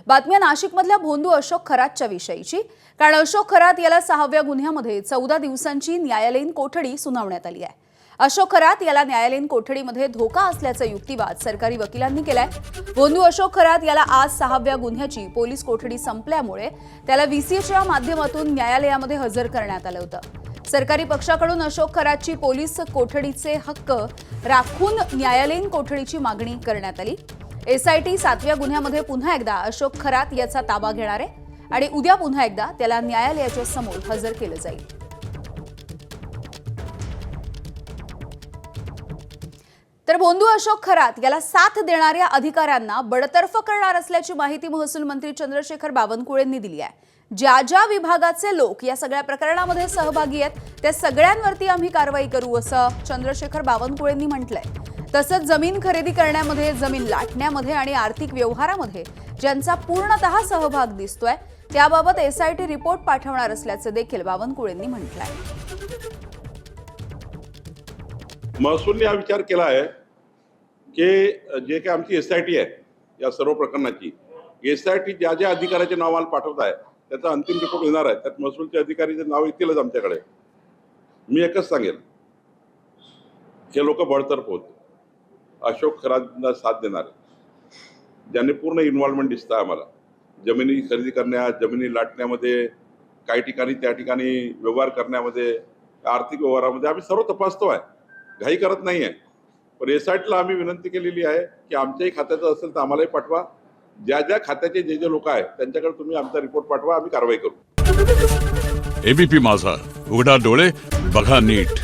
बातम्या नाशिकमधल्या भोंदू अशोक खरातच्या विषयीची। कारण अशोक खरात याला 6व्या गुन्ह्यामध्ये 14 दिवसांची न्यायालयीन कोठडी सुनावण्यात आली आहे। अशोक खरात याला न्यायालयीन कोठडीमध्ये धोका असल्याचा युक्तिवाद सरकारी वकिलांनी केलाय। भोंदू अशोक खरात याला आज 6व्या गुन्ह्याची पोलीस कोठडी संपल्यामुळे त्याला व्हीसीच्या माध्यमातून न्यायालयामध्ये हजर करण्यात आलं होतं। सरकारी पक्षाकडून अशोक खरातची पोलीस कोठडीचे हक्क राखून न्यायालयीन कोठडीची मागणी करण्यात आली। एसआयटी 7व्या गुन्ह्यामध्ये पुन्हा एकदा अशोक खरात याचा ताबा घेणार आहे आणि उद्या पुन्हा एकदा त्याला न्यायालयाच्या समोर हजर केलं जाईल। तर भोंदू अशोक खरात याला साथ देणाऱ्या अधिकाऱ्यांना बडतर्फ करणार असल्याची माहिती महसूल मंत्री चंद्रशेखर बावनकुळेंनी दिली आहे। ज्या विभागाचे लोक या सगळ्या प्रकरणामध्ये सहभागी आहेत त्या सगळ्यांवरती आम्ही कारवाई करू असं चंद्रशेखर बावनकुळेंनी म्हटलंय। तसंच जमीन खरेदी करण्यामध्ये, जमीन लाटण्यामध्ये आणि आर्थिक व्यवहारामध्ये ज्यांचा पूर्णतः सहभाग दिसतोय त्याबाबत एसआयटी रिपोर्ट पाठवणार असल्याचं देखील बावनकुळेंनी म्हटलंय। महसूलने हा विचार केला आहे की जे काही आमची एसआयटी आहे या सर्व प्रकरणाची, एसआयटी ज्या ज्या अधिकाऱ्याचे नाव आम्हाला पाठवत आहे त्याचा अंतिम रिपोर्ट येणार आहे। त्यात महसूलचे अधिकारीचे नाव येतीलच आमच्याकडे। मी एकच सांगेल, हे लोक बडतर्फ होते, अशोक खरातना साथ देणारे, ज्यांनी पूर्ण इन्व्हॉल्वमेंट दिसतं आम्हाला जमिनी खरेदी करण्यात, जमिनी लाटण्यामध्ये, काही ठिकाणी त्या ठिकाणी व्यवहार करण्यामध्ये, आर्थिक व्यवहारामध्ये आम्ही सर्व तपासतो आहे, घाई करत नाही आहे। पण एसआयटीला आम्ही विनंती केलेली आहे की आमच्याही खात्याचं असेल तर आम्हालाही पाठवा। ज्या ज्या खात्याचे जे लोक आहेत त्यांच्याकडे तुम्ही आमचा रिपोर्ट पाठवा, आम्ही कारवाई करू। एबीपी माझा, उघडा डोळे बघा नीट।